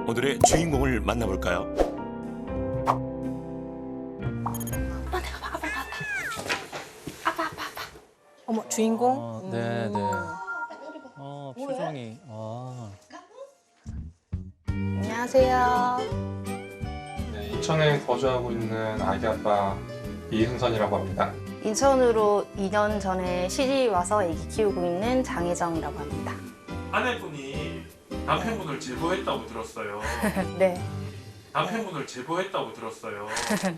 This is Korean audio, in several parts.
오늘의 주인공을 만나볼까요? 어머, 주인공? 네, 네. 표정이. 안녕하세요. 네, 인천에 거주하고 있는 아기 아빠 이흥선이라고 합니다. 인천으로 2년 전에 시집 와서 아기 키우고 있는 장혜정이라고 합니다. 아내분이 남편분을 제보했다고 들었어요. 네, 남편분을 제보했다고 들었어요.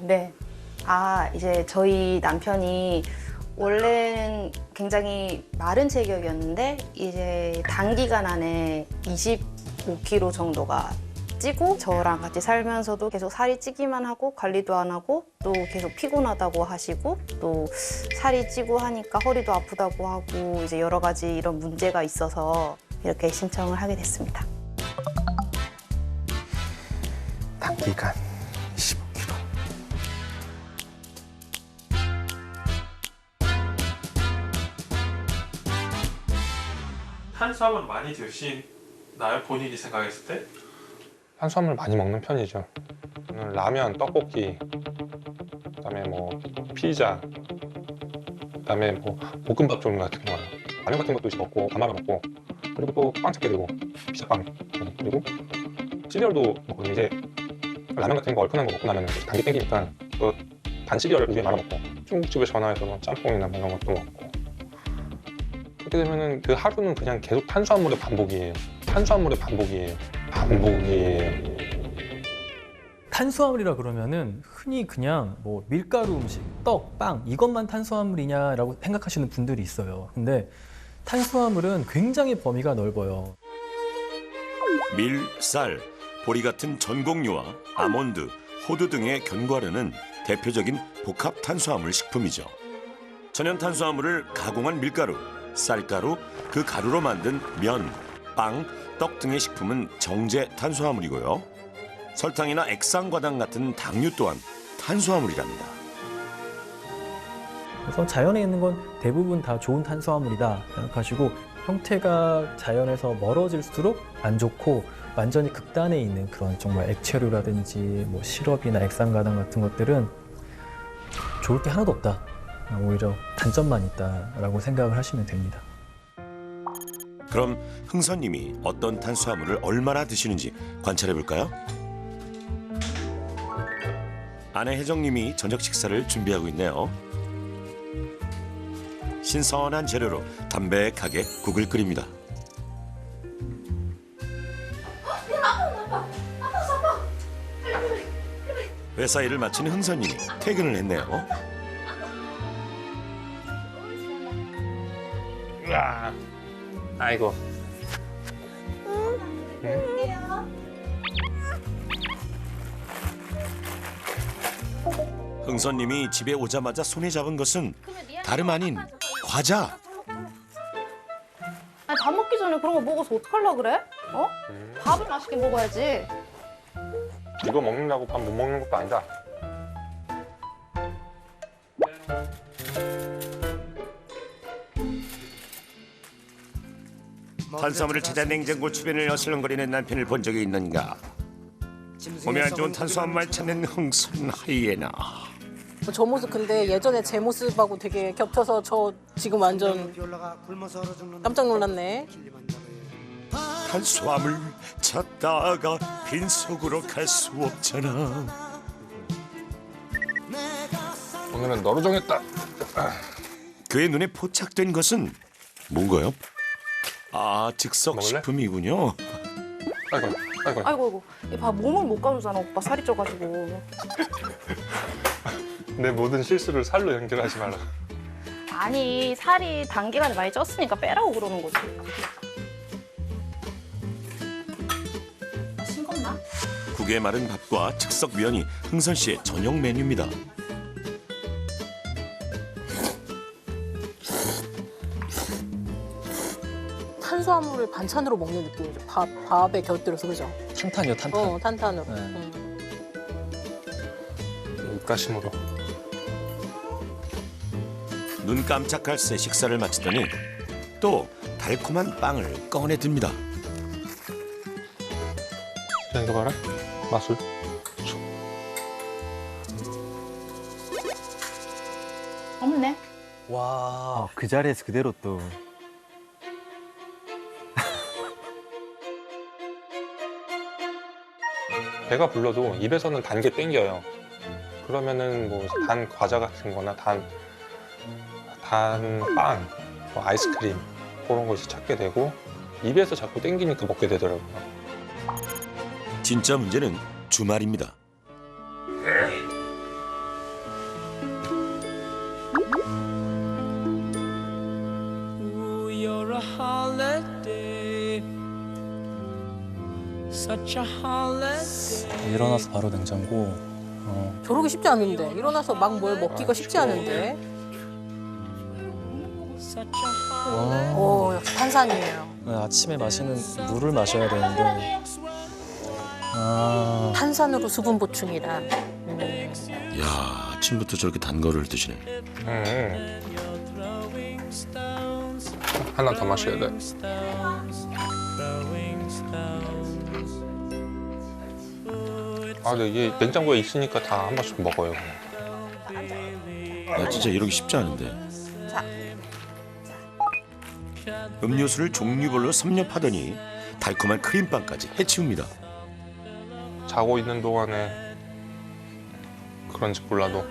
네. 이제 저희 남편이 원래는 굉장히 마른 체격이었는데 이제 단기간 안에 25kg 정도가 찌고 저랑 같이 살면서도 계속 살이 찌기만 하고 관리도 안 하고 또 계속 피곤하다고 하시고 또 살이 찌고 하니까 허리도 아프다고 하고 이제 여러 가지 이런 문제가 있어서 이렇게 신청을 하게 됐습니다. 단기간 25kg. 탄수화물 많이 드시나요? 본인이 생각했을 때? 탄수화물 많이 먹는 편이죠. 저는 라면, 떡볶이, 그다음에 뭐 피자, 그다음에 뭐 볶음밥 종류 같은 거, 라면 같은 것도 이제 먹고 밥말아 먹고, 그리고 또 빵 찾게 되고 피자빵, 그리고 시리얼도 먹거든요. 이제 라면 같은 거 얼큰한 거 먹고 나면 당기 땡기니까 또 단 시리얼을 위에 말아 먹고, 중국집에 전화해서 뭐 짬뽕이나 뭐 이런 것도 먹고. 그렇게 되면은 그 하루는 그냥 계속 탄수화물의 반복이에요. 탄수화물의 반복이에요. 반복이에요. 탄수화물이라 그러면은 흔히 그냥 뭐 밀가루 음식, 떡, 빵 이것만 탄수화물이냐라고 생각하시는 분들이 있어요. 근데 탄수화물은 굉장히 범위가 넓어요. 밀, 쌀, 보리 같은 전곡류와 아몬드, 호두 등의 견과류는 대표적인 복합 탄수화물 식품이죠. 천연 탄수화물을 가공한 밀가루, 쌀가루, 그 가루로 만든 면, 빵, 떡 등의 식품은 정제 탄수화물이고요. 설탕이나 액상과당 같은 당류 또한 탄수화물이랍니다. 그래서 자연에 있는 건 대부분 다 좋은 탄수화물이다 생각하시고 형태가 자연에서 멀어질수록 안 좋고 완전히 극단에 있는 그런 정말 액체류라든지 뭐 시럽이나 액상과당 같은 것들은 좋을 게 하나도 없다. 오히려 단점만 있다라고 생각을 하시면 됩니다. 그럼 흥선님이 어떤 탄수화물을 얼마나 드시는지 관찰해 볼까요? 아내 혜정님이 저녁 식사를 준비하고 있네요. 신선한 재료로 담백하게 국을 끓입니다. 회사 일을 마친 흥선님이 퇴근을 했네요. 으아. 아이고. 흥선님이 집에 오자마자 손에 잡은 것은 다름 아닌 과자. 아니, 밥 먹기 전에 그런 거 먹어서 어떡하려고 그래? 어? 밥을 맛있게 먹어야지. 이거 먹는다고 밥 못 먹는 것도 아니다. 탄수화물을 찾아 냉장고 주변을 어슬렁거리는 남편을 본 적이 있는가? 몸에 안 좋은 탄수화물만 찾는 흥선 하이에나. 저 모습 근데 예전에 제 모습하고 되게 겹쳐서 저 지금 완전 깜짝 놀랐네. 탄수화물 찾다가 빈속으로 갈 수 없잖아. 오늘은 너로 정했다. 그의 눈에 포착된 것은 뭔가요? 즉석 먹을래? 식품이군요. 아이고, 아이고. 아이고, 이 밥 몸을 못 가누잖아, 오빠. 살이 쪄가지고. 내 모든 실수를 살로 연결하지 말라. 아니, 살이 단기간에 많이 쪘으니까 빼라고 그러는 거지. 싱겁나? 국에 마른 밥과 즉석 면이 흥선 씨의 저녁 메뉴입니다. 탄수화물을 반찬으로 먹는 느낌이죠. 밥에 곁들여서 그죠? 탄탄이요, 탄탄. 탄탄으로. 네. 입가심으로. 눈 깜짝할 새 식사를 마치더니 또 달콤한 빵을 꺼내 듭니다. 자, 이거 봐라. 마술. 없네. 와. 그 자리에서 그대로 또. 배가 불러도 입에서는 단 게 땡겨요. 그러면은 뭐 단 과자 같은 거나 단 빵, 뭐 아이스크림 그런 것이 찾게 되고 입에서 자꾸 땡기니까 먹게 되더라고요. 진짜 문제는 주말입니다. Ooh, you're a holiday, such a holiday. 일어나서 바로 냉장고. 저러기 쉽지 않은데. 일어나서 막 뭘 먹기가 쉽지 않은데. Such a holiday. 오, 역시 탄산이에요. 아침에 마시는 물을 마셔야 되는데. 아. 탄산으로 수분 보충이란. 야, 아침부터 저렇게 단 거를 드시네. 하나 더 마셔야 돼. 아, 근데 이게 냉장고에 있으니까 다 한 번씩 먹어요. 야, 진짜 이러기 쉽지 않은데. 자. 음료수를 종류별로 섭렵하더니 달콤한 크림빵까지 해치웁니다. 자고 있는 동안에 그런지 몰라도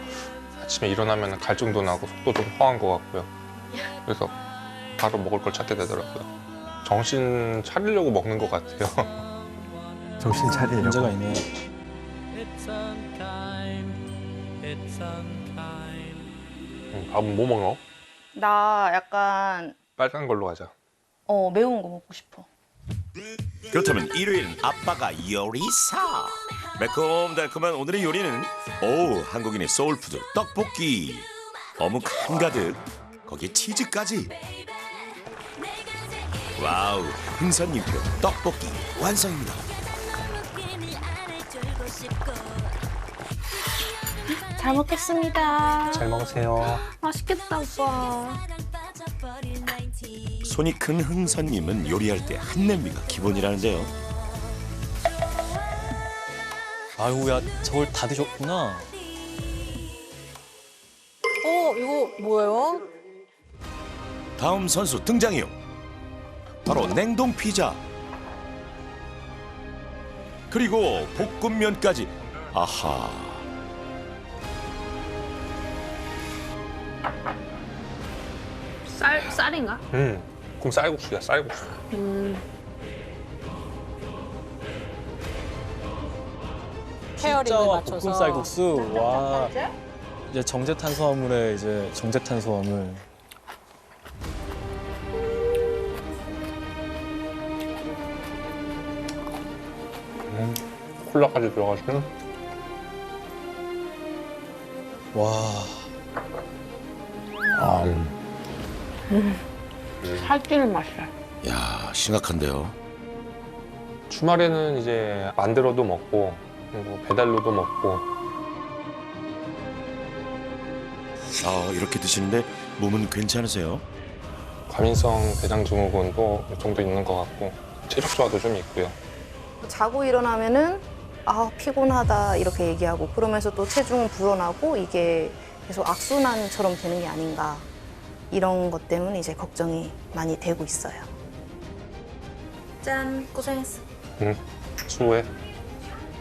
아침에 일어나면 갈증도 나고 속도 좀 허한 것 같고요. 그래서 바로 먹을 걸 찾게 되더라고요. 정신 차리려고 먹는 것 같아요. 정신 차리려고. 문제가 있네요. It's unkind, it's unkind. 밥은 뭐 먹어? 나 약간 빨간 걸로 가자. 매운 거 먹고 싶어. 그렇다면 일요일은 아빠가 요리사. 매콤달콤한 오늘의 요리는 한국인의 소울푸드 떡볶이. 어묵 한가득 거기에 치즈까지. 와우, 흥선님표 떡볶이 완성입니다. 잘 먹겠습니다. 잘 먹으세요. 맛있겠다, 오빠. 손이 큰 흥선님은 요리할 때 한냄비가 기본이라는데요. 아유, 야, 저걸 다 드셨구나. 이거 뭐예요? 다음 선수 등장이요. 바로 냉동 피자. 그리고 볶음면까지. 아하. 쌀인가? 그럼 쌀국수야, 쌀국수. 페어링을 피자와 맞춰서. 볶음 쌀국수. 와. 이제 정제 탄수화물에 이제 정제 탄수화물. 콜라까지 들어가시면 와. 살찌는 맛이야. 야, 심각한데요. 주말에는 이제 만들어도 먹고 그리고 배달로도 먹고. 이렇게 드시는데 몸은 괜찮으세요? 과민성 대장 증후군도 이 정도 있는 것 같고 체력 저하도 좀 있고요. 자고 일어나면은 피곤하다 이렇게 얘기하고 그러면서 또 체중은 불어나고 이게 계속 악순환처럼 되는 게 아닌가 이런 것 때문에 이제 걱정이 많이 되고 있어요. 짠, 고생했어. 수고해.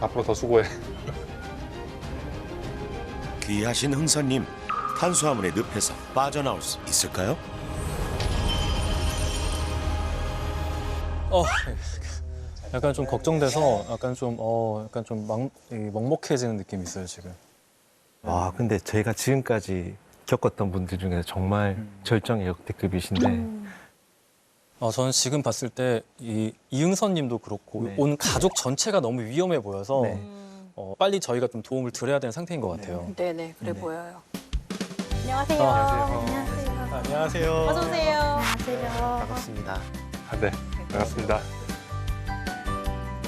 앞으로 더 수고해. 귀하신 흥선님, 탄수화물의 늪에서 빠져나올 수 있을까요? 약간 좀 걱정돼서 약간 좀 먹먹해지는 느낌이 있어요, 지금. 와, 근데 저희가 지금까지 겪었던 분들 중에서 정말 절정의 역대급이신데. 저는 지금 봤을 때 이응선 님도 그렇고 네. 온 가족 전체가 너무 위험해 보여서 네. 빨리 저희가 좀 도움을 드려야 되는 상태인 것 같아요. 네네, 그래 네. 보여요. 안녕하세요. 안녕하세요. 어서 오세요. 반갑습니다. 네, 반갑습니다.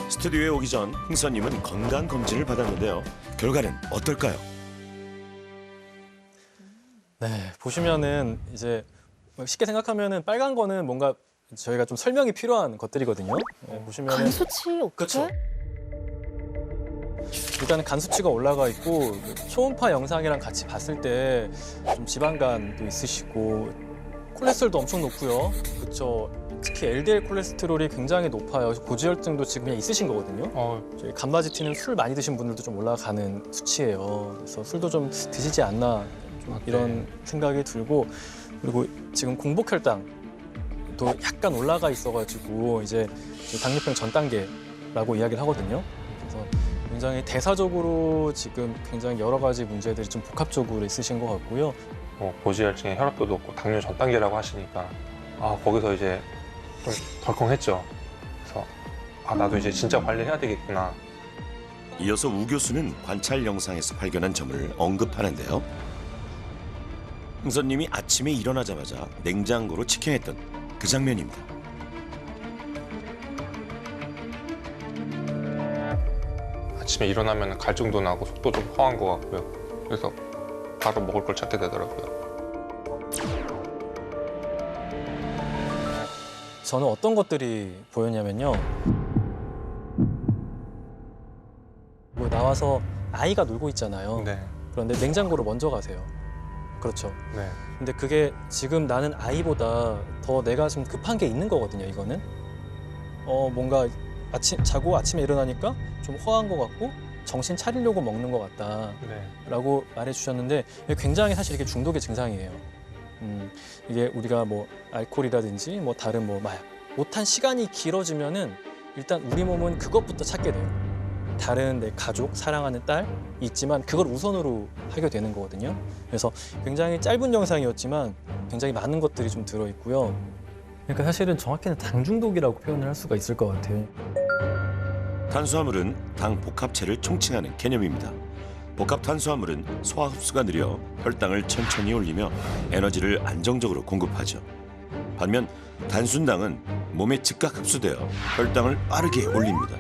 스튜디오에 오기 전 흥선님은 건강 검진을 받았는데요. 결과는 어떨까요? 네, 보시면은 이제 쉽게 생각하면은 빨간 거는 뭔가 저희가 좀 설명이 필요한 것들이거든요. 네, 보시면은 간 수치 어떻게? 그렇죠. 일단은 간 수치가 올라가 있고 초음파 영상이랑 같이 봤을 때 좀 지방간도 있으시고 콜레스테롤도 엄청 높고요. 그렇죠. 특히 LDL 콜레스테롤이 굉장히 높아요. 고지혈증도 지금 그냥 있으신 거거든요. 저희 간바지티는 술 많이 드신 분들도 좀 올라가는 수치예요. 그래서 술도 좀 드시지 않나 좀 이런 생각이 들고 그리고 지금 공복혈당도 약간 올라가 있어가지고 이제 당뇨병 전 단계라고 이야기를 하거든요. 그래서 굉장히 대사적으로 지금 굉장히 여러 가지 문제들이 좀 복합적으로 있으신 것 같고요. 고지혈증에 혈압도 높고 당뇨 전 단계라고 하시니까 거기서 이제 좀 덜컹했죠. 그래서 나도 이제 진짜 관리해야 되겠구나. 이어서 우 교수는 관찰 영상에서 발견한 점을 언급하는데요. 흥선님이 아침에 일어나자마자 냉장고로 직행했던 그 장면입니다. 아침에 일어나면 갈증도 나고 속도 좀 허한 것 같고요. 그래서 바로 먹을 걸 찾게 되더라고요. 저는 어떤 것들이 보였냐면요. 뭐 나와서 아이가 놀고 있잖아요. 네. 그런데 냉장고로 먼저 가세요. 그렇죠. 네. 근데 그게 지금 나는 아이보다 더 내가 좀 급한 게 있는 거거든요, 이거는. 뭔가 자고 아침에 일어나니까 좀 허한 것 같고 정신 차리려고 먹는 것 같다라고 네. 말해주셨는데 이게 굉장히 사실 이게 중독의 증상이에요. 이게 우리가 뭐 알코올이라든지 뭐 다른 뭐 마약 못한 시간이 길어지면은 일단 우리 몸은 그것부터 찾게 돼요. 다른 내 가족, 사랑하는 딸이 있지만 그걸 우선으로 하게 되는 거거든요. 그래서 굉장히 짧은 영상이었지만 굉장히 많은 것들이 좀 들어있고요. 그러니까 사실은 정확히는 당 중독이라고 표현을 할 수가 있을 것 같아요. 탄수화물은 당 복합체를 총칭하는 개념입니다. 복합 탄수화물은 소화 흡수가 느려 혈당을 천천히 올리며 에너지를 안정적으로 공급하죠. 반면 단순당은 몸에 즉각 흡수되어 혈당을 빠르게 올립니다.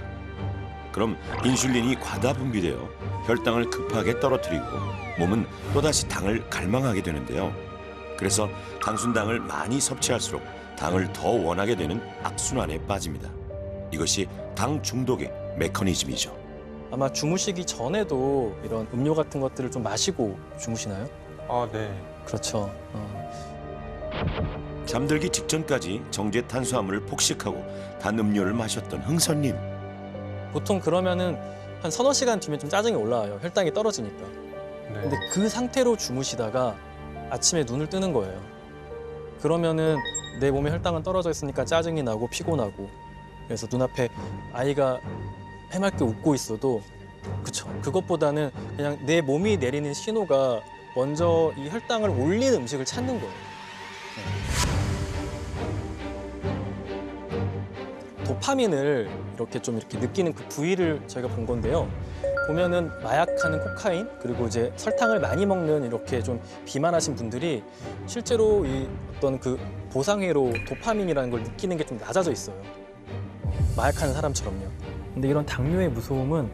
그럼 인슐린이 과다 분비되어 혈당을 급하게 떨어뜨리고 몸은 또다시 당을 갈망하게 되는데요. 그래서 단순당을 많이 섭취할수록 당을 더 원하게 되는 악순환에 빠집니다. 이것이 당 중독의 메커니즘이죠. 아마 주무시기 전에도 이런 음료 같은 것들을 좀 마시고 주무시나요? 네. 그렇죠. 잠들기 직전까지 정제 탄수화물을 폭식하고 단 음료를 마셨던 흥선님. 보통 그러면은 한 서너 시간 뒤면 좀 짜증이 올라와요. 혈당이 떨어지니까. 네. 근데 그 상태로 주무시다가 아침에 눈을 뜨는 거예요. 그러면은 내 몸에 혈당은 떨어져 있으니까 짜증이 나고 피곤하고 그래서 눈앞에 아이가 해맑게 웃고 있어도 그쵸. 그것보다는 그냥 내 몸이 내리는 신호가 먼저 이 혈당을 올리는 음식을 찾는 거예요. 도파민을 이렇게 느끼는 그 부위를 저희가 본 건데요. 보면은 마약하는 코카인 그리고 이제 설탕을 많이 먹는 이렇게 좀 비만하신 분들이 실제로 이 어떤 그 보상회로 도파민이라는 걸 느끼는 게 좀 낮아져 있어요. 마약하는 사람처럼요. 근데 이런 당뇨의 무서움은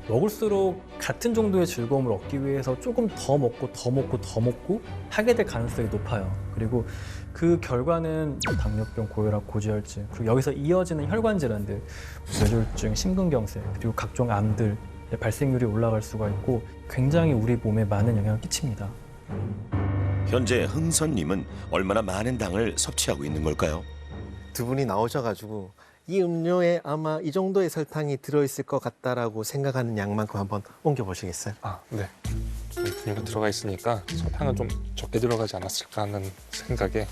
먹을수록 같은 정도의 즐거움을 얻기 위해서 조금 더 먹고 더 먹고 더 먹고 하게 될 가능성이 높아요. 그리고 그 결과는 당뇨병, 고혈압, 고지혈증 그리고 여기서 이어지는 혈관 질환들, 뇌졸중, 심근경색 그리고 각종 암들 발생률이 올라갈 수가 있고 굉장히 우리 몸에 많은 영향을 끼칩니다. 현재 흥선님은 얼마나 많은 당을 섭취하고 있는 걸까요? 두 분이 나오셔가지고 이 음료에 아마 이 정도의 설탕이 들어있을 것 같다라고 생각하는 양만큼 한번 옮겨보시겠어요? 네. 분유가 들어가 있으니까 설탕은 좀 적게 들어가지 않았을까 하는 생각에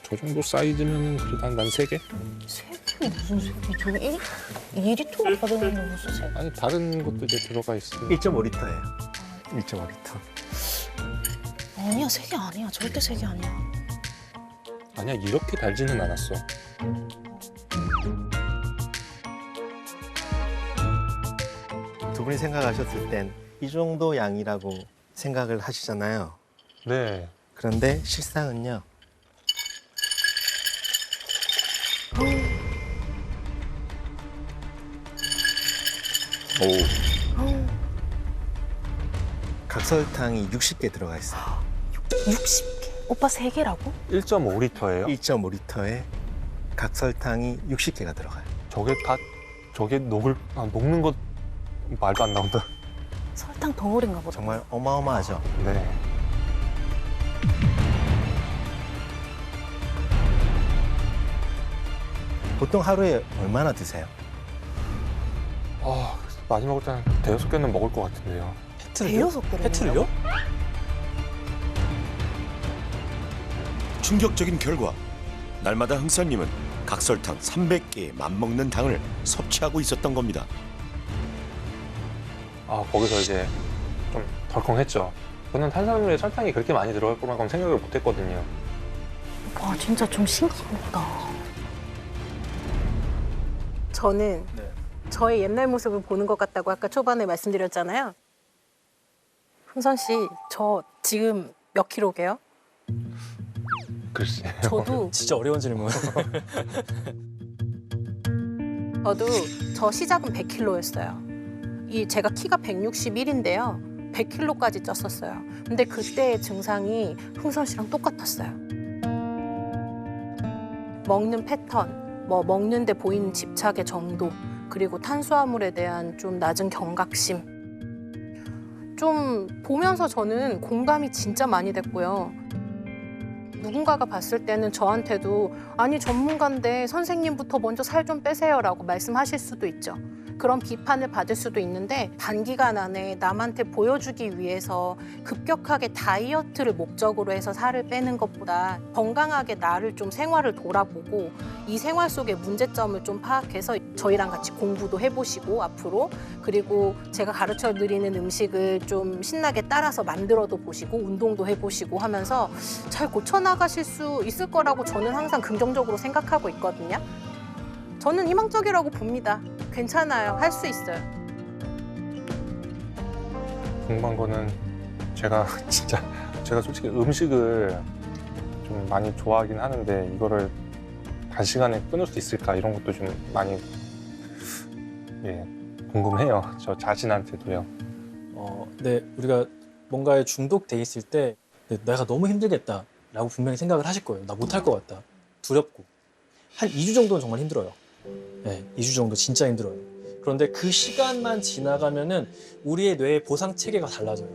저 정도 사이즈면 그래도 한 3개? 색이 무슨 색이? 저거 2리터가 받는 게 무슨 색? 아니 다른 것도 이제 들어가 있어요. 1.5리터예요. 1.5리터. 아니야, 색이 아니야. 절대 색이 아니야. 아니야 이렇게 달지는 않았어. 두 분이 생각하셨을 땐 이 정도 양이라고 생각을 하시잖아요. 네. 그런데 실상은요. 각설탕이 60개 들어가 있어요. 60개? 오빠 3개라고? 1.5리터예요? 1.5리터에 각설탕이 60개가 들어가요. 저게 다 저게 녹는 것 말도 안 나온다. 설탕 덩어리인가 보다. 정말 어마어마하죠. 네. 보통 하루에 얼마나 드세요? 아, 많이 먹을 때는 5-6개는 먹을 것 같은데요. 대여섯 개를 패트를요? 충격적인 결과 날마다 흥선님은 각설탕 300개에 맞먹는 당을 섭취하고 있었던 겁니다. 아, 거기서 이제 좀 덜컹했죠. 저는 탄수화물에 설탕이 그렇게 많이 들어갈 거라고는 생각을 못 했거든요. 와, 진짜 좀 신기하다. 저는 네. 저의 옛날 모습을 보는 것 같다고 아까 초반에 말씀드렸잖아요. 흥선 씨, 저 지금 몇 킬로게요? 글쎄요. 저도 진짜 어려운 질문. 저 시작은 100킬로였어요. 제가 키가 161인데요. 100킬로까지 쪘었어요. 근데 그때의 증상이 흥선 씨랑 똑같았어요. 먹는 패턴, 뭐 먹는데 보이는 집착의 정도, 그리고 탄수화물에 대한 좀 낮은 경각심. 좀 보면서 저는 공감이 진짜 많이 됐고요. 누군가가 봤을 때는 저한테도 아니 전문가인데 선생님부터 먼저 살 좀 빼세요라고 말씀하실 수도 있죠. 그런 비판을 받을 수도 있는데 단기간 안에 남한테 보여주기 위해서 급격하게 다이어트를 목적으로 해서 살을 빼는 것보다 건강하게 나를 좀 생활을 돌아보고 이 생활 속의 문제점을 좀 파악해서 저희랑 같이 공부도 해보시고 앞으로 그리고 제가 가르쳐 드리는 음식을 좀 신나게 따라서 만들어도 보시고 운동도 해보시고 하면서 잘 고쳐나가실 수 있을 거라고 저는 항상 긍정적으로 생각하고 있거든요. 저는 희망적이라고 봅니다. 괜찮아요. 할 수 있어요. 궁금한 거는 제가 솔직히 음식을 좀 많이 좋아하긴 하는데 이거를 단시간에 끊을 수 있을까 이런 것도 좀 많이 궁금해요. 저 자신한테도요. 네, 우리가 뭔가에 중독돼 있을 때 내가 너무 힘들겠다라고 분명히 생각을 하실 거예요. 나 못할 것 같다. 두렵고. 한 2주 정도는 정말 힘들어요. 네, 2주 정도 진짜 힘들어요. 그런데 그 시간만 지나가면은 우리의 뇌의 보상 체계가 달라져요.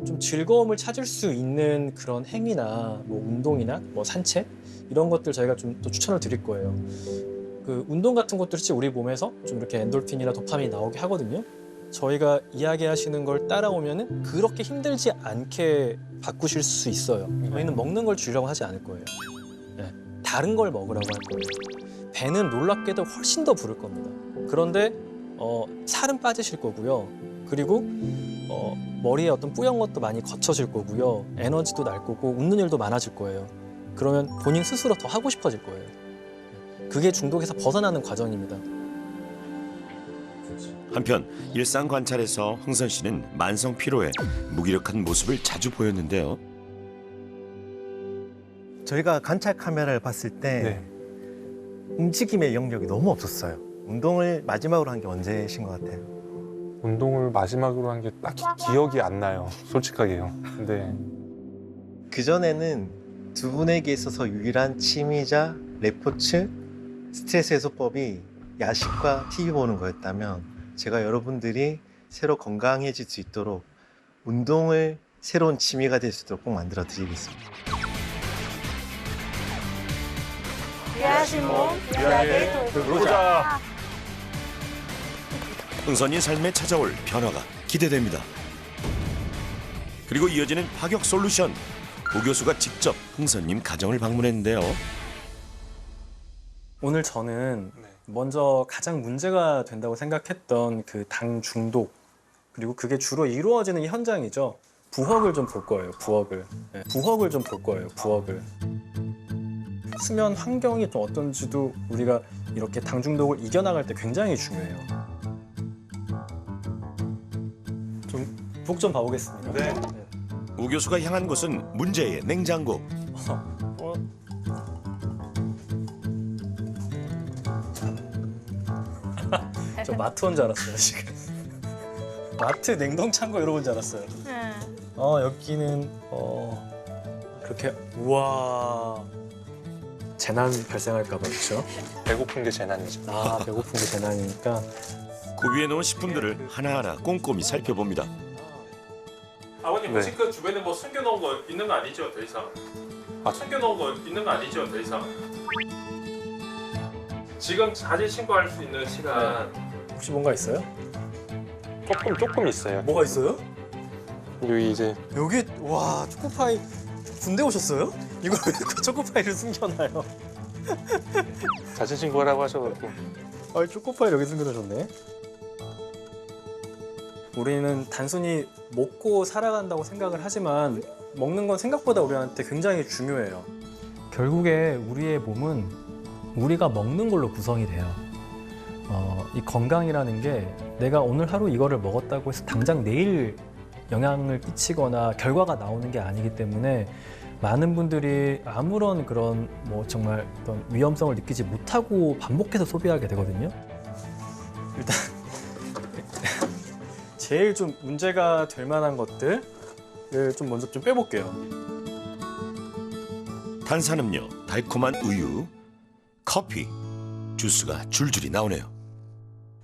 좀 즐거움을 찾을 수 있는 그런 행위나 뭐 운동이나 뭐 산책 이런 것들 저희가 좀 또 추천을 드릴 거예요. 그 운동 같은 것들이 우리 몸에서 좀 이렇게 엔돌핀이나 도파민이 나오게 하거든요. 저희가 이야기하시는 걸 따라오면은 그렇게 힘들지 않게 바꾸실 수 있어요. 저희는 먹는 걸 줄이라고 하지 않을 거예요. 네, 다른 걸 먹으라고 할 거예요. 배는 놀랍게도 훨씬 더 부를 겁니다. 그런데 살은 빠지실 거고요. 그리고 머리에 어떤 뿌연 것도 많이 거쳐질 거고요. 에너지도 날 거고 웃는 일도 많아질 거예요. 그러면 본인 스스로 더 하고 싶어질 거예요. 그게 중독에서 벗어나는 과정입니다. 한편 일상 관찰에서 흥선 씨는 만성 피로에 무기력한 모습을 자주 보였는데요. 저희가 관찰 카메라를 봤을 때 네. 움직임의 영역이 너무 없었어요. 운동을 마지막으로 한 게 언제신 것 같아요? 운동을 마지막으로 한 게 딱히 기억이 안 나요. 솔직하게요. 근데 그전에는 두 분에게 있어서 유일한 취미자 레포츠 스트레스 해소법이 야식과 TV 보는 거였다면 제가 여러분들이 새로 건강해질 수 있도록 운동을 새로운 취미가 될 수 있도록 꼭 만들어 드리겠습니다. 귀하신 몸 귀하게 그러자. 흥선이 삶에 찾아올 변화가 기대됩니다. 그리고 이어지는 파격 솔루션. 우 교수가 직접 흥선님 가정을 방문했는데요. 오늘 저는 네. 먼저 가장 문제가 된다고 생각했던 그 당 중독 그리고 그게 주로 이루어지는 현장이죠. 부엌을 좀 볼 거예요. 부엌을. 네, 부엌을 좀 볼 거예요. 부엌을. 수면 환경이 좀 어떤지도 우리가 이렇게 당 중독을 이겨나갈 때 굉장히 중요해요. 좀 부엌 좀 봐보겠습니다. 네. 우 교수가 향한 곳은 문제의 냉장고. 저 마트 온 줄 알았어요 지금. 마트 냉동창고 이러고 온 줄 알았어요. 여기는 그렇게 우와 재난 발생할까 봐 그렇죠? 배고픈 게 재난이죠. 아, 배고픈 게 재난이니까. 구비해 놓은 식품들을 하나하나 꼼꼼히 살펴봅니다. 아버님 네. 혹시 그 주변에 뭐 숨겨놓은 거 있는 거 아니죠 더 이상? 숨겨놓은 거 있는 거 아니죠 더 이상? 지금 사진 신고할 수 있는 시간 혹시 뭔가 있어요? 조금 있어요. 뭐가 있어요? 여기 이제 여기 와 초코파이 군대 오셨어요? 이걸 왜 초코파이를 숨겨놔요? 사진 신고하라고 하셔가지고 아 초코파이 여기 숨겨놓으셨네. 우리는 단순히 먹고 살아간다고 생각을 하지만 먹는 건 생각보다 우리한테 굉장히 중요해요. 결국에 우리의 몸은 우리가 먹는 걸로 구성이 돼요. 이 건강이라는 게 내가 오늘 하루 이거를 먹었다고 해서 당장 내일 영향을 끼치거나 결과가 나오는 게 아니기 때문에 많은 분들이 아무런 그런 뭐 정말 어떤 위험성을 느끼지 못하고 반복해서 소비하게 되거든요. 일단 제일 좀 문제가 될 만한 것들을 좀 먼저 좀 빼볼게요. 탄산음료, 달콤한 우유, 커피, 주스가 줄줄이 나오네요.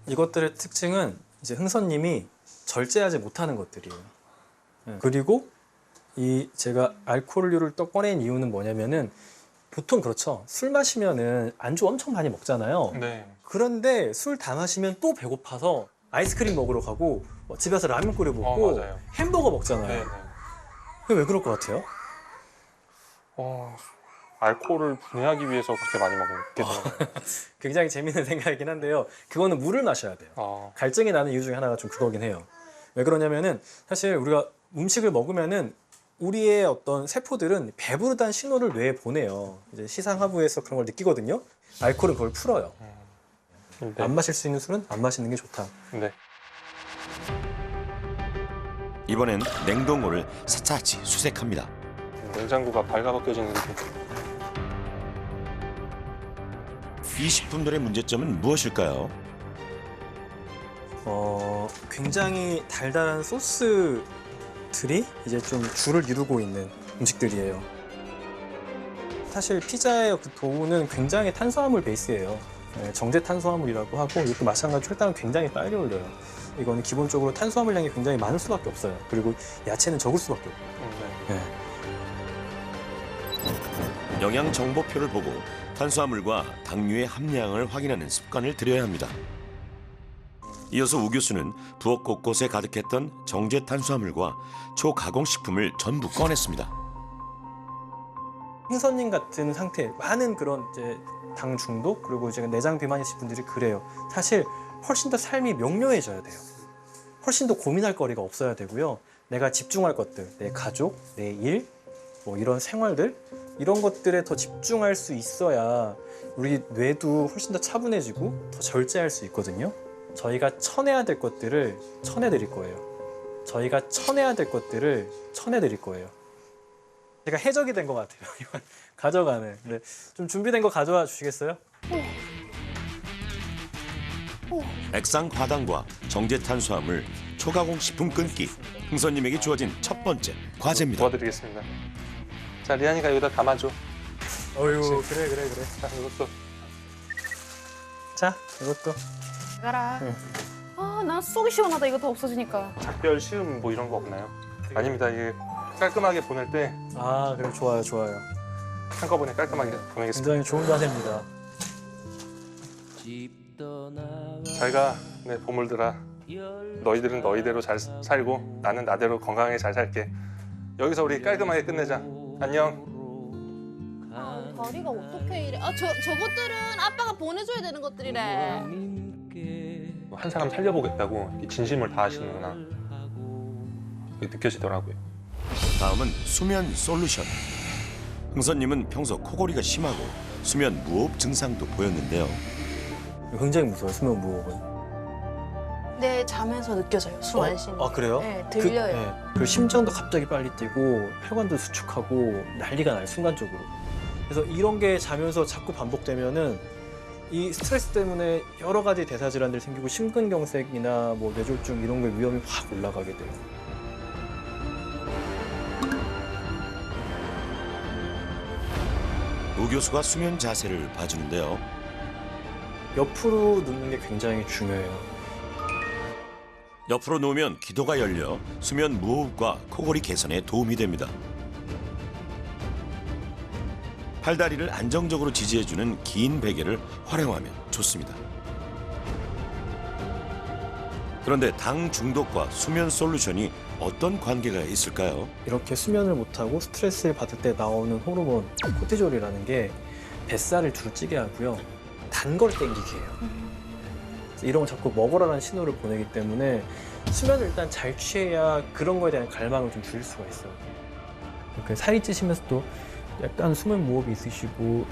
이것들의 특징은 이제 흥선님이 절제하지 못하는 것들이에요. 그리고 이 제가 알코올류를 또 꺼낸 이유는 뭐냐면은 보통 그렇죠. 술 마시면은 안주 엄청 많이 먹잖아요. 네. 그런데 술 다 마시면 또 배고파서 아이스크림 먹으러 가고 뭐 집에서 라면 끓여 먹고 맞아요. 햄버거 먹잖아요. 네. 그게 왜 그럴 것 같아요? 알코올을 분해하기 위해서 그렇게 많이 먹게 되나요? 굉장히 재밌는 생각이긴 한데요. 그거는 물을 마셔야 돼요. 갈증이 나는 이유 중에 하나가 좀 그거긴 해요. 왜 그러냐면은 사실 우리가 음식을 먹으면은 우리의 어떤 세포들은 배부르다는 신호를 뇌에 보내요. 이제 시상하부에서 그런 걸 느끼거든요. 알코올은 그걸 풀어요. 네. 안 마실 수 있는 술은 안 마시는 게 좋다. 네. 이번엔 냉동고를 샅샅이 수색합니다. 냉장고가 발가벗겨지는 느낌. 이 식품들의 문제점은 무엇일까요? 굉장히 달달한 소스들이 이제 좀 주를 이루고 있는 음식들이에요. 사실 피자의 그 도우는 굉장히 탄수화물 베이스예요. 정제 탄수화물이라고 하고 이것도 마찬가지로 혈당을 굉장히 빨리 올려요. 이거는 기본적으로 탄수화물량이 굉장히 많을 수밖에 없어요. 그리고 야채는 적을 수밖에 없고. 네. 영양 정보표를 보고 탄수화물과 당류의 함량을 확인하는 습관을 들여야 합니다. 이어서 우 교수는 부엌 곳곳에 가득했던 정제 탄수화물과 초가공식품을 전부 꺼냈습니다. 흥선님 같은 상태, 많은 그런 이제 당 중독 그리고 이제 내장 비만이신 분들이 그래요. 사실 훨씬 더 삶이 명료해져야 돼요. 훨씬 더 고민할 거리가 없어야 되고요. 내가 집중할 것들, 내 가족, 내 일, 뭐 이런 생활들 이런 것들에 더 집중할 수 있어야 우리 뇌도 훨씬 더 차분해지고 더 절제할 수 있거든요. 저희가 쳐내야 될 것들을 쳐내드릴 거예요. 저희가 쳐내야 될 것들을 쳐내드릴 거예요. 제가 해적이 된 것 같아요. 이건 가져가는. 네. 좀 준비된 거 가져와 주시겠어요? 액상 화당과 정제 탄수화물, 초가공 식품 끊기. 흥선님에게 주어진 첫 번째 과제입니다. 도와드리겠습니다. 자, 리안이가 여기다 담아줘. 어휴, 그래. 자, 이것도. 자, 이것도. 가라. 응. 아, 난 속이 시원하다. 이거 다 없어지니까. 작별 시음 뭐 이런 거 없나요? 아닙니다. 이게 깔끔하게 보낼 때 아, 그래, 좋아요. 한꺼번에 깔끔하게 보내겠습니다. 굉장히 좋은 자세입니다. 잘 가, 내 보물들아. 너희들은 너희대로 잘 살고 나는 나대로 건강하게 잘 살게. 여기서 우리 깔끔하게 끝내자. 안녕. 다리가 어떻게 이래? 저것들은 아빠가 보내줘야 되는 것들이래. 한 사람 살려보겠다고 이 진심을 다하시는구나. 그게 느껴지더라고요. 다음은 수면 솔루션. 흥선님은 평소 코골이가 심하고 수면 무호흡 증상도 보였는데요. 굉장히 무서워요, 수면 무호흡은. 네, 자면서 느껴져요. 숨 안 쉬는 게. 아, 그래요? 네, 들려요. 그리고 심장도 갑자기 빨리 뛰고 혈관도 수축하고 난리가 나요, 순간적으로. 그래서 이런 게 자면서 자꾸 반복되면은 이 스트레스 때문에 여러 가지 대사질환들이 생기고 심근경색이나 뭐 뇌졸중 이런 게 위험이 확 올라가게 돼요. 우 교수가 수면 자세를 봐주는데요. 옆으로 눕는 게 굉장히 중요해요. 옆으로 누우면 기도가 열려 수면 무호흡과 코골이 개선에 도움이 됩니다. 팔다리를 안정적으로 지지해주는 긴 베개를 활용하면 좋습니다. 그런데 당 중독과 수면 솔루션이 어떤 관계가 있을까요? 이렇게 수면을 못하고 스트레스를 받을 때 나오는 호르몬 코티졸이라는 게 뱃살을 주로 찌게 하고요. 단 걸 땡기게 해요. 그래서 이런 거 자꾸 먹으라는 신호를 보내기 때문에 수면을 일단 잘 취해야 그런 거에 대한 갈망을 좀 줄일 수가 있어요. 이렇게 살이 찌시면서도 약간 수면 무호흡이 있으시고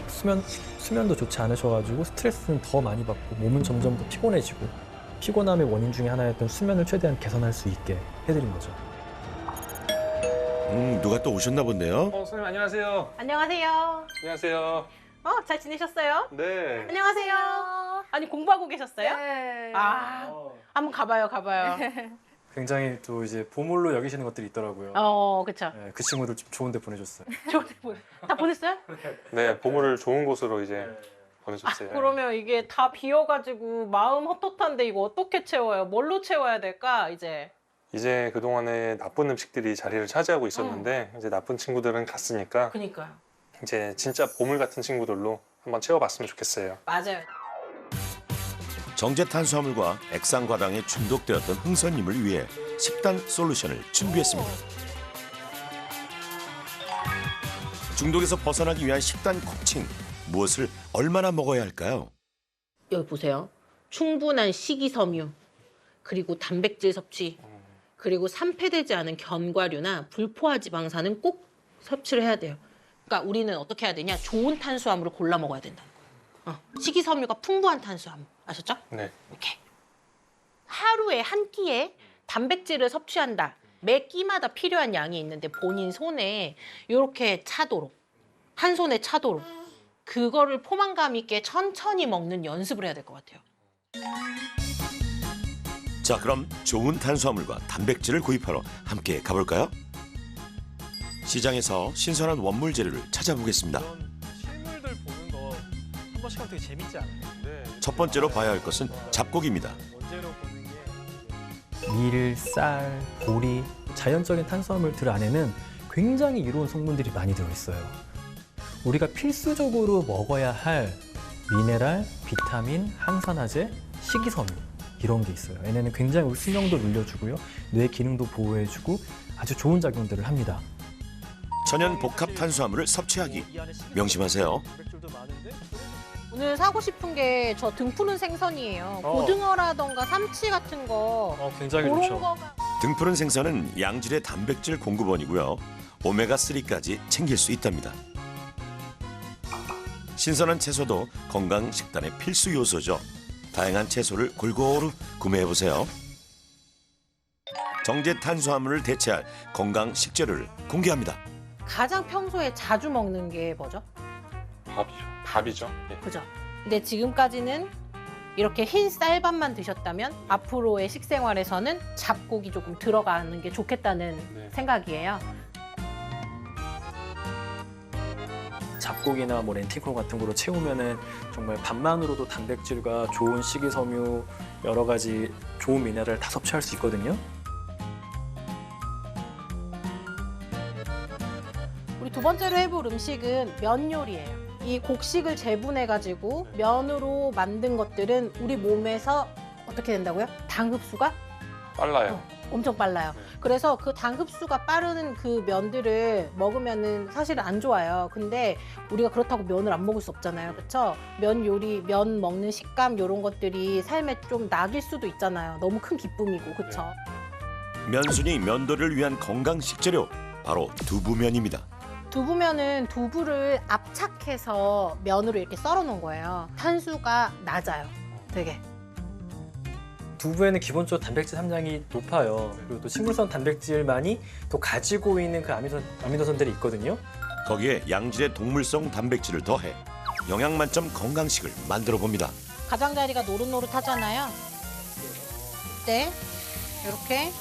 수면도 좋지 않으셔가지고 스트레스는 더 많이 받고 몸은 점점 더 피곤해지고 피곤함의 원인 중에 하나였던 수면을 최대한 개선할 수 있게 해드린 거죠. 누가 또 오셨나 본데요. 선생님 안녕하세요. 안녕하세요. 안녕하세요. 잘 지내셨어요? 네. 안녕하세요. 아니 공부하고 계셨어요? 네. 한번 가봐요. 굉장히 또 이제 보물로 여기시는 것들이 있더라고요. 그쵸. 네, 그 친구들 좀 좋은 데 보내줬어요. 다 보냈어요? 네, 보물을 좋은 곳으로 이제 보내줬어요. 그러면 이게 다 비어가지고 마음 헛헛한데 이거 어떻게 채워요? 뭘로 채워야 될까 이제? 이제 그동안에 나쁜 음식들이 자리를 차지하고 있었는데 이제 나쁜 친구들은 갔으니까 그니까요. 이제 진짜 보물 같은 친구들로 한번 채워봤으면 좋겠어요. 맞아요. 정제 탄수화물과 액상과당에 중독되었던 흥선님을 위해 식단 솔루션을 준비했습니다. 중독에서 벗어나기 위한 식단 코칭, 무엇을 얼마나 먹어야 할까요? 여기 보세요. 충분한 식이섬유, 그리고 단백질 섭취, 그리고 산패되지 않은 견과류나 불포화 지방산은 꼭 섭취를 해야 돼요. 그러니까 우리는 어떻게 해야 되냐? 좋은 탄수화물을 골라 먹어야 된다는 거예요. 식이섬유가 풍부한 탄수화물. 아셨죠? 네. 이렇게. 하루에 한 끼에 단백질을 섭취한다. 매 끼마다 필요한 양이 있는데 본인 손에 이렇게 차도록, 한 손에 차도록 그거를 포만감 있게 천천히 먹는 연습을 해야 될 것 같아요. 자, 그럼 좋은 탄수화물과 단백질을 구입하러 함께 가볼까요? 시장에서 신선한 원물 재료를 찾아보겠습니다. 실물들 보는 거 한 번씩 하면 되게 재밌지 않아요? 첫 번째로 봐야 할 것은 잡곡입니다. 원재료 보는 게 밀, 쌀, 보리, 자연적인 탄수화물들 안에는 굉장히 이로운 성분들이 많이 들어있어요. 우리가 필수적으로 먹어야 할 미네랄, 비타민, 항산화제, 식이섬유 이런 게 있어요. 얘네는 굉장히 우리 수명도 늘려주고요. 뇌 기능도 보호해주고 아주 좋은 작용들을 합니다. 천연 복합 탄수화물을 섭취하기. 명심하세요. 오늘 사고 싶은 게 저 등 푸는 생선이에요. 고등어라던가 삼치 같은 거. 굉장히 그런 좋죠. 거가 등 푸른 생선은 양질의 단백질 공급원이고요. 오메가3까지 챙길 수 있답니다. 신선한 채소도 건강 식단의 필수 요소죠. 다양한 채소를 골고루 구매해보세요. 정제 탄수화물을 대체할 건강 식재료를 공개합니다. 가장 평소에 자주 먹는 게 뭐죠? 밥이죠. 네. 그죠? 근데 지금까지는 이렇게 흰 쌀밥만 드셨다면 앞으로의 식생활에서는 잡곡이 조금 들어가는 게 좋겠다는 생각이에요. 잡곡이나 뭐 렌티콜 같은 거로 채우면은 정말 밥만으로도 단백질과 좋은 식이섬유 여러 가지 좋은 미네랄을 다 섭취할 수 있거든요. 우리 두 번째로 해볼 음식은 면 요리예요. 이 곡식을 재분해가지고 면으로 만든 것들은 우리 몸에서 어떻게 된다고요? 당 흡수가 빨라요. 엄청 빨라요. 그래서 그 당 흡수가 빠른 그 면들을 먹으면은 사실 안 좋아요. 근데 우리가 그렇다고 면을 안 먹을 수 없잖아요. 그렇죠? 면 요리, 면 먹는 식감 이런 것들이 삶에 좀 낙일 수도 있잖아요. 너무 큰 기쁨이고. 그렇죠? 면순이 면도를 위한 건강 식재료, 바로 두부면입니다. 두부면은 두부를 압착해서 면으로 이렇게 썰어 놓은 거예요. 탄수가 낮아요. 되게. 두부에는 기본적으로 단백질 함량이 높아요. 그리고 또 식물성 단백질만이 또 가지고 있는 그 아미노산들이 있거든요. 거기에 양질의 동물성 단백질을 더해 영양 만점 건강식을 만들어 봅니다. 가장자리가 노릇노릇하잖아요. 이때 이렇게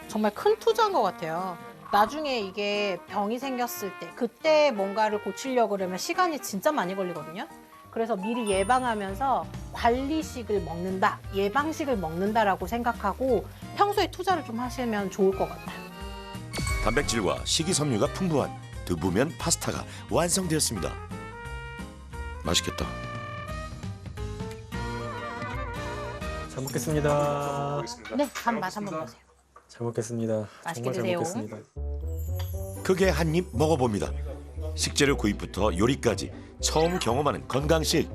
정말 큰 투자인 것 같아요. 나중에 이게 병이 생겼을 때 그때 뭔가를 고치려고 그러면 시간이 진짜 많이 걸리거든요. 그래서 미리 예방하면서 관리식을 먹는다, 예방식을 먹는다라고 생각하고 평소에 투자를 좀 하시면 좋을 것 같아요. 단백질과 식이섬유가 풍부한 두부면 파스타가 완성되었습니다. 맛있겠다. 잘 먹겠습니다. 네, 맛 한번 보세요. 잘 먹겠습니다. 맛있게 정말 잘 드세요. 먹겠습니다. 크게 한 입 먹어봅니다. 식재료 구입부터 요리까지 처음 경험하는 건강식.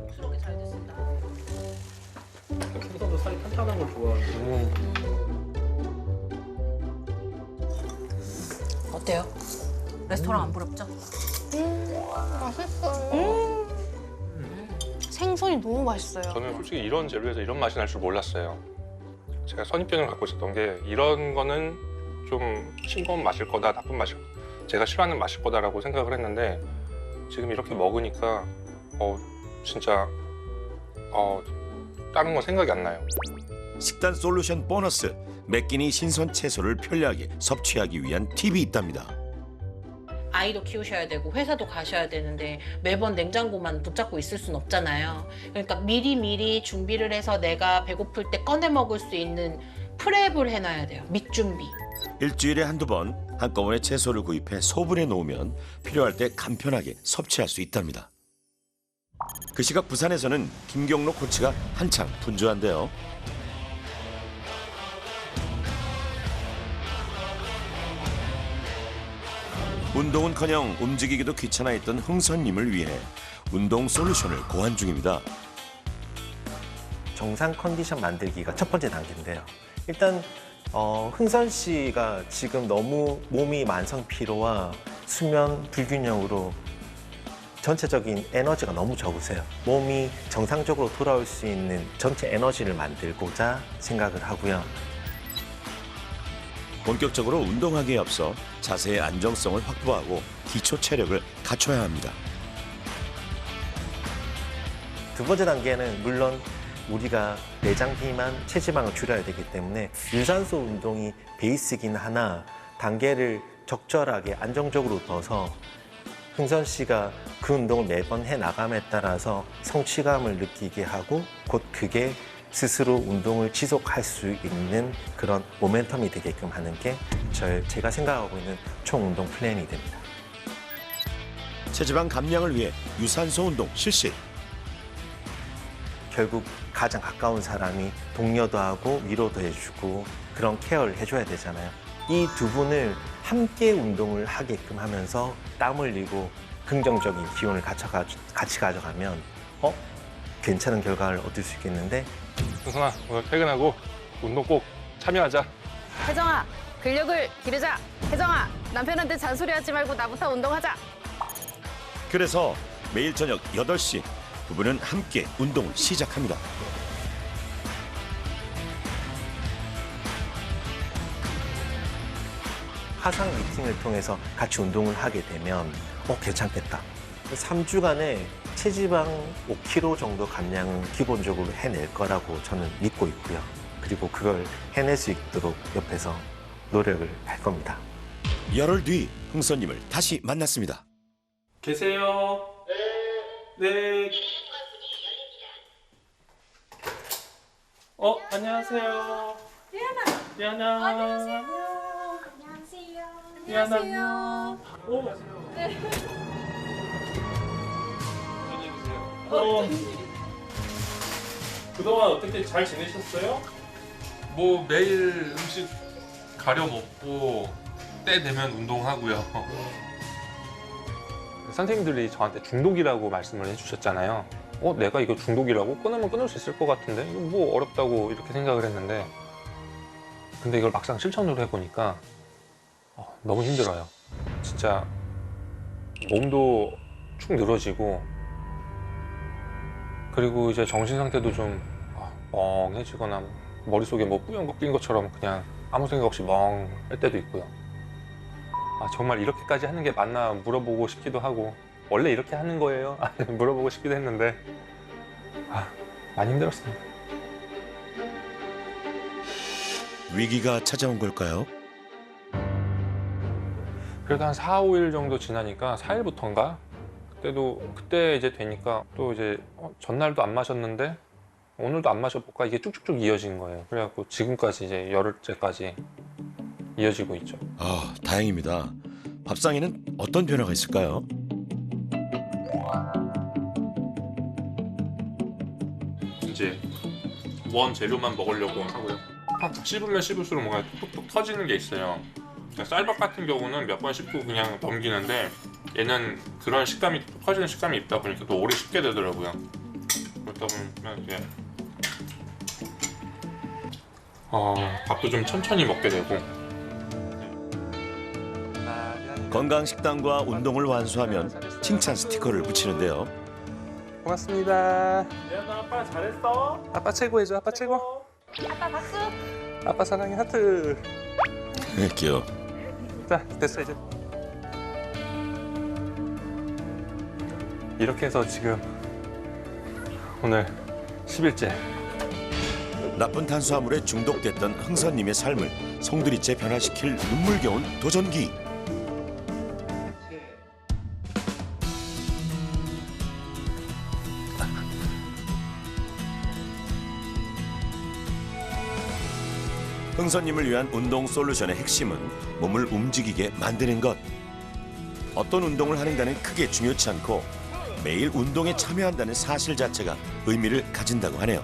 생선도 살이 탄탄한 걸 좋아하는데. 어때요? 레스토랑 안 부럽죠? 맛있어요. 생선이 너무 맛있어요. 저는 솔직히 이런 재료에서 이런 맛이 날 줄 몰랐어요. 제가 선입견을 갖고 있었던 게 이런 거는 좀 싱거운 맛일 거다, 나쁜 맛일 거다, 제가 싫어하는 맛일 거다라고 생각을 했는데 지금 이렇게 먹으니까 진짜 다른 건 생각이 안 나요. 식단 솔루션 보너스. 매 끼니 신선 채소를 편리하게 섭취하기 위한 팁이 있답니다. 아이도 키우셔야 되고 회사도 가셔야 되는데 매번 냉장고만 붙잡고 있을 순 없잖아요. 그러니까 미리미리 준비를 해서 내가 배고플 때 꺼내 먹을 수 있는 프랩을 해놔야 돼요. 밑준비. 일주일에 한두 번 한꺼번에 채소를 구입해 소분해 놓으면 필요할 때 간편하게 섭취할 수 있답니다. 그 시각 부산에서는 김경록 코치가 한창 분주한데요. 운동은커녕 움직이기도 귀찮아했던 흥선님을 위해 운동 솔루션을 고안 중입니다. 정상 컨디션 만들기가 첫 번째 단계인데요. 일단 흥선 씨가 지금 너무 몸이 만성 피로와 수면 불균형으로 전체적인 에너지가 너무 적으세요. 몸이 정상적으로 돌아올 수 있는 전체 에너지를 만들고자 생각을 하고요. 본격적으로 운동하기에 앞서 자세의 안정성을 확보하고 기초 체력을 갖춰야 합니다. 두 번째 단계는 물론 우리가 내장 비만, 체지방을 줄여야 되기 때문에 유산소 운동이 베이스긴 하나 단계를 적절하게 안정적으로 둬서 흥선 씨가 그 운동을 매번 해 나감에 따라서 성취감을 느끼게 하고 곧 그게 스스로 운동을 지속할 수 있는 그런 모멘텀이 되게끔 하는 게 제가 생각하고 있는 총 운동 플랜이 됩니다. 체지방 감량을 위해 유산소 운동 실시. 결국 가장 가까운 사람이 독려도 하고 위로도 해주고 그런 케어를 해줘야 되잖아요. 이 두 분을 함께 운동을 하게끔 하면서 땀 흘리고 긍정적인 기운을 같이 가져가면 괜찮은 결과를 얻을 수 있겠는데. 승선아, 오늘 퇴근하고 운동 꼭 참여하자. 혜정아, 근력을 기르자. 혜정아, 남편한테 잔소리하지 말고 나부터 운동하자. 그래서 매일 저녁 8시 부부는 함께 운동을 시작합니다. 화상 미팅을 통해서 같이 운동을 하게 되면 괜찮겠다. 3주간에 체지방 5kg 정도 감량은 기본적으로 해낼 거라고 저는 믿고 있고요. 그리고 그걸 해낼 수 있도록 옆에서 노력을 할 겁니다. 열흘 뒤 흥선님을 다시 만났습니다. 계세요? 네. 안녕하세요. 리아나. 안녕하세요. 리아나. 그동안 어떻게 잘 지내셨어요? 뭐 매일 음식 가려 먹고 때 되면 운동하고요. 선생님들이 저한테 중독이라고 말씀을 해주셨잖아요. 내가 이거 중독이라고? 끊으면 끊을 수 있을 것 같은데? 이거 뭐 어렵다고 이렇게 생각을 했는데 근데 이걸 막상 실천으로 해보니까 너무 힘들어요. 진짜 몸도 축 늘어지고 그리고 이제 정신 상태도 좀 멍해지거나 머릿속에 뭐 뿌연 거 낀 것처럼 그냥 아무 생각 없이 멍할 때도 있고요. 정말 이렇게까지 하는 게 맞나 물어보고 싶기도 하고 원래 이렇게 하는 거예요? 물어보고 싶기도 했는데 많이 힘들었습니다. 위기가 찾아온 걸까요? 그래도 한 4, 5일 정도 지나니까 4일부터인가? 그때 이제 되니까 또 이제 전날도 안 마셨는데 오늘도 안 마셔볼까? 이게 쭉쭉쭉 이어진 거예요. 그래갖고 지금까지 이제 열흘째까지 이어지고 있죠. 아, 다행입니다. 밥상에는 어떤 변화가 있을까요? 이제 원 재료만 먹으려고 하고요. 씹으면 씹을수록 뭔가 툭툭 터지는 게 있어요. 쌀밥 같은 경우는 몇 번 씹고 그냥 넘기는데 얘는 그런 식감이 툭툭 터지는 식감이 있다 보니까 또 오래 씹게 되더라고요. 그렇다 보면 이제 밥도 좀 천천히 먹게 되고. 건강식단과 운동을 완수하면 칭찬 스티커를 붙이는데요. 고맙습니다. 예나 아빠 잘했어. 아빠 최고 해줘. 아빠 최고. 아빠 박수. 아빠 사랑해 하트. 귀여워. 자, 됐어 이제. 이렇게 해서 지금 오늘 10일째. 나쁜 탄수화물에 중독됐던 흥선님의 삶을 송두리째 변화시킬 눈물겨운 도전기. 흥선님을 위한 운동 솔루션의 핵심은 몸을 움직이게 만드는 것. 어떤 운동을 하는가는 크게 중요치 않고 매일 운동에 참여한다는 사실 자체가 의미를 가진다고 하네요.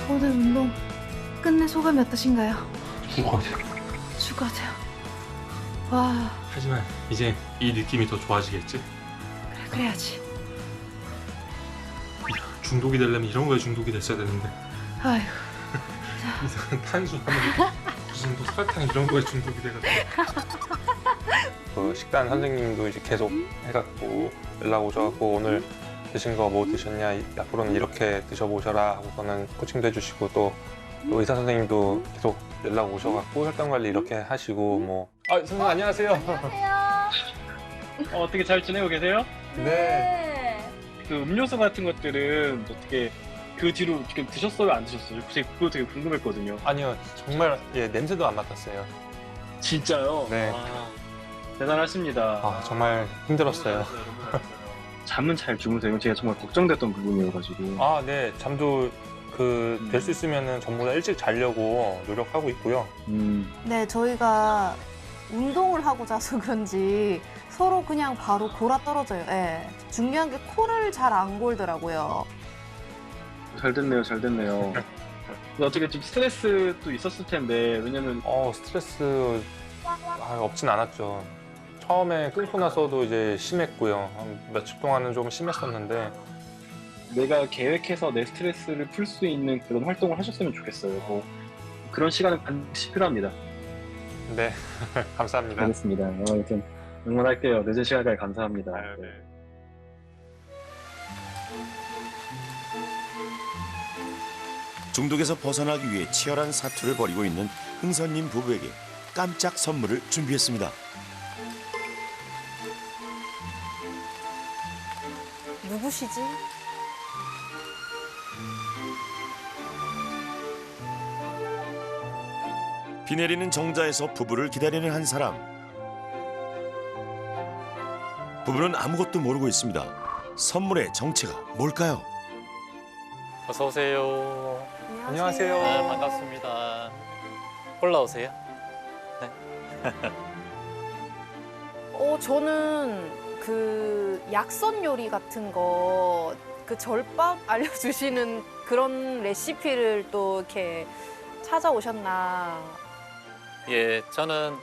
오늘 운동 끝내 소감이 어떠신가요? 죽어요. 죽어져요. 와, 하지만 이제 이 느낌이 더 좋아지겠지? 그래야지. 중독이 되려면 이런 거에 중독이 됐어야 되는데. 아휴. 이상한 탄수화물 무슨 뭐 설탕 이런 거에 중독이 돼가지고. 그 식단 선생님도 이제 계속 해갖고 연락 오셔갖고 오늘 드신 거 뭐 드셨냐, 앞으로는 이렇게 드셔보셔라 하고서는 코칭도 해주시고 또 의사 선생님도 계속 연락 오셔갖고 혈당 관리 이렇게 하시고 뭐. 선생님 안녕하세요. 안녕하세요. 어떻게 잘 지내고 계세요? 네. 그 음료수 같은 것들은 어떻게 그 뒤로 어떻게 드셨어요? 안 드셨어요? 그거 되게 궁금했거든요. 아니요, 정말 냄새도 안 맡았어요. 진짜요? 네. 대단하십니다. 정말 힘들었어요. 잠은 잘 주무세요? 제가 정말 걱정됐던 부분이어가지고. 네, 잠도 될 수 있으면은 전부 다 일찍 자려고 노력하고 있고요. 네, 저희가 운동을 하고 자서 그런지 서로 그냥 바로 골아 떨어져요. 예. 중요한 게 코를 잘 안 골더라고요. 잘 됐네요, 잘 됐네요. 근데 어떻게 좀 스트레스도 있었을 텐데, 왜냐면. 스트레스 없진 않았죠. 처음에 끊고 나서도 이제 심했고요. 한 며칠 동안은 좀 심했었는데. 내가 계획해서 내 스트레스를 풀 수 있는 그런 활동을 하셨으면 좋겠어요. 뭐 그런 시간은 반드시 필요합니다. 네, 감사합니다. 알겠습니다. 아무튼 응원할게요. 늦은 시간까지 감사합니다. 네. 중독에서 벗어나기 위해 치열한 사투를 벌이고 있는 흥선님 부부에게 깜짝 선물을 준비했습니다. 누구시지? 비 내리는 정자에서 부부를 기다리는 한 사람. 부부는 아무것도 모르고 있습니다. 선물의 정체가 뭘까요? 어서 오세요. 안녕하세요. 네, 반갑습니다. 올라오세요. 저는 그 약선 요리 같은 거, 그 절밥 알려주시는 그런 레시피를 또 이렇게 찾아오셨나. 예, 저는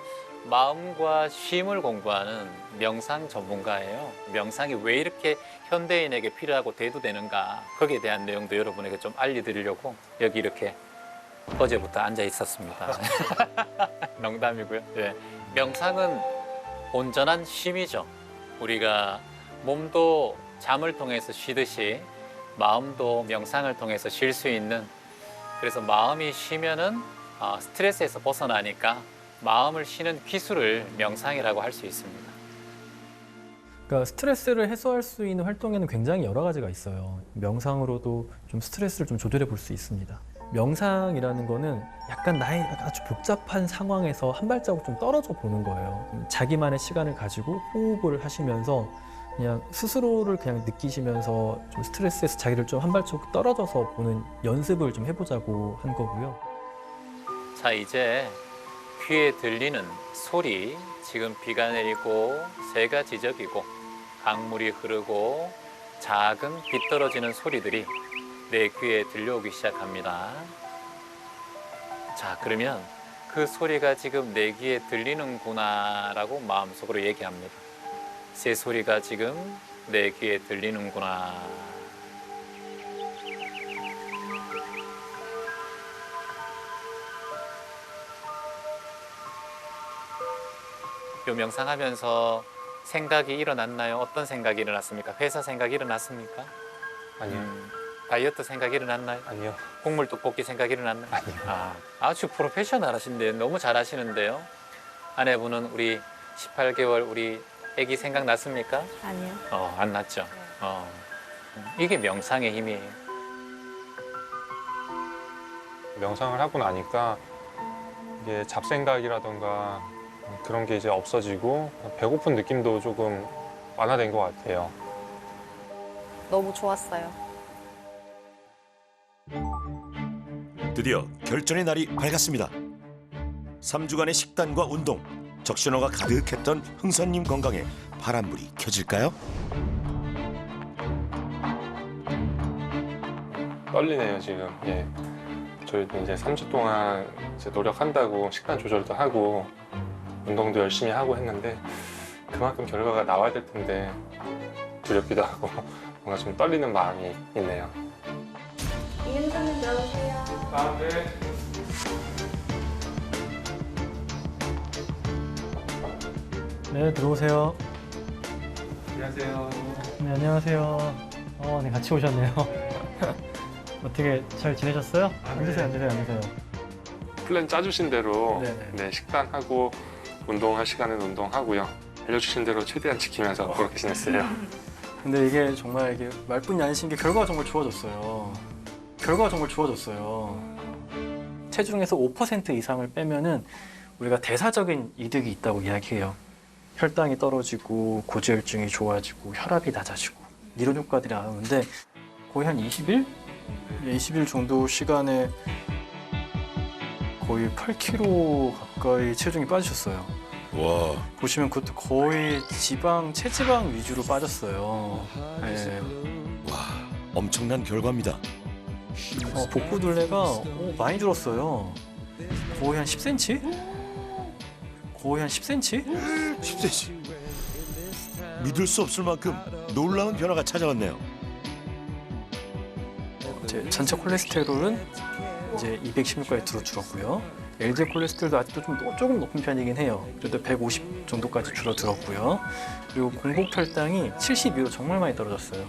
마음과 쉼을 공부하는 명상 전문가예요. 명상이 왜 이렇게 현대인에게 필요하고 대두되는가, 거기에 대한 내용도 여러분에게 좀 알려드리려고 여기 이렇게 어제부터 앉아 있었습니다. 농담이고요. 예, 명상은 온전한 쉼이죠. 우리가 몸도 잠을 통해서 쉬듯이 마음도 명상을 통해서 쉴 수 있는, 그래서 마음이 쉬면은 스트레스에서 벗어나니까 마음을 쉬는 기술을 명상이라고 할 수 있습니다. 그러니까 스트레스를 해소할 수 있는 활동에는 굉장히 여러 가지가 있어요. 명상으로도 좀 스트레스를 좀 조절해 볼 수 있습니다. 명상이라는 거는 약간 나의 아주 복잡한 상황에서 한 발자국 좀 떨어져 보는 거예요. 자기만의 시간을 가지고 호흡을 하시면서 그냥 스스로를 그냥 느끼시면서 좀 스트레스에서 자기를 좀 한 발자국 떨어져서 보는 연습을 좀 해보자고 한 거고요. 자, 이제 귀에 들리는 소리, 지금 비가 내리고 새가 지저귀고 강물이 흐르고 작은 비 떨어지는 소리들이 내 귀에 들려오기 시작합니다. 자, 그러면 그 소리가 지금 내 귀에 들리는구나 라고 마음속으로 얘기합니다. 새 소리가 지금 내 귀에 들리는구나. 요 명상하면서 생각이 일어났나요? 어떤 생각이 일어났습니까? 회사 생각이 일어났습니까? 아니요. 다이어트 생각이 일어났나요? 아니요. 국물 떡볶이 생각이 일어났나요? 아니요. 아주 프로페셔널하신데요. 너무 잘하시는데요. 아내분은 우리 18개월 우리 아기 생각났습니까? 아니요. 안 났죠. 이게 명상의 힘이에요. 명상을 하고 나니까 이게 잡생각이라던가 그런 게 이제 없어지고 배고픈 느낌도 조금 완화된 것 같아요. 너무 좋았어요. 드디어 결전의 날이 밝았습니다. 3주간의 식단과 운동, 적신호가 가득했던 흥선님 건강에 파란불이 켜질까요? 떨리네요, 지금. 예. 저희도 이제 3주 동안 이제 노력한다고 식단 조절도 하고 운동도 열심히 하고 했는데 그만큼 결과가 나와야 될 텐데 두렵기도 하고 뭔가 좀 떨리는 마음이 있네요. 이은서님 들어오세요. 네. 네, 들어오세요. 안녕하세요. 네, 안녕하세요. 네, 같이 오셨네요. 어떻게 잘 지내셨어요? 앉으세요, 앉으세요. 플랜 짜주신 대로 네네. 네, 식단하고 운동할 시간에는 운동하고요. 알려주신 대로 최대한 지키면서 그렇게 지냈어요. 근데 이게 정말 이게 말뿐이 아니신 게 결과가 정말 좋아졌어요. 체중에서 5% 이상을 빼면은 우리가 대사적인 이득이 있다고 이야기해요. 혈당이 떨어지고 고지혈증이 좋아지고 혈압이 낮아지고 이런 효과들이 나오는데 거의 한 20일? 20일 정도 시간에 거의 8kg 가까이 체중이 빠지셨어요. 와, 보시면 그것도 거의 체지방 위주로 빠졌어요. 네. 와, 엄청난 결과입니다. 복부 둘레가 많이 줄었어요. 거의 한 10cm? 10cm. 믿을 수 없을 만큼 놀라운 변화가 찾아왔네요. 제 전체 콜레스테롤은 이제 216까지 줄었고요. LDL 콜레스테롤도 아직도 조금 높은 편이긴 해요. 그래도 150 정도까지 줄어들었고요. 그리고 공복 혈당이 72로 정말 많이 떨어졌어요.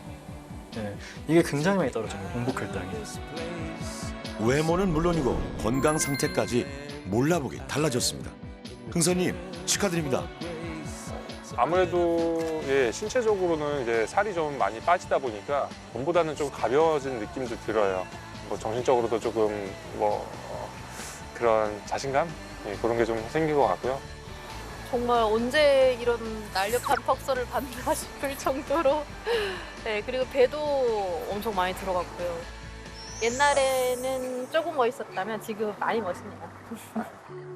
네, 이게 굉장히 많이 떨어져요, 공복 혈당이. 외모는 물론이고 건강 상태까지 몰라보게 달라졌습니다. 흥선님 축하드립니다. 아무래도 예, 신체적으로는 이제 살이 좀 많이 빠지다 보니까 전보다는 좀 가벼워진 느낌도 들어요. 뭐 정신적으로도 조금 그런 자신감 예, 그런 게 좀 생긴 것 같고요. 정말 언제 이런 날렵한 턱선을 받나 싶을 정도로 네, 그리고 배도 엄청 많이 들어갔고요. 옛날에는 조금 멋있었다면 지금 많이 멋있네요.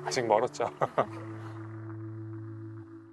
아직 멀었죠.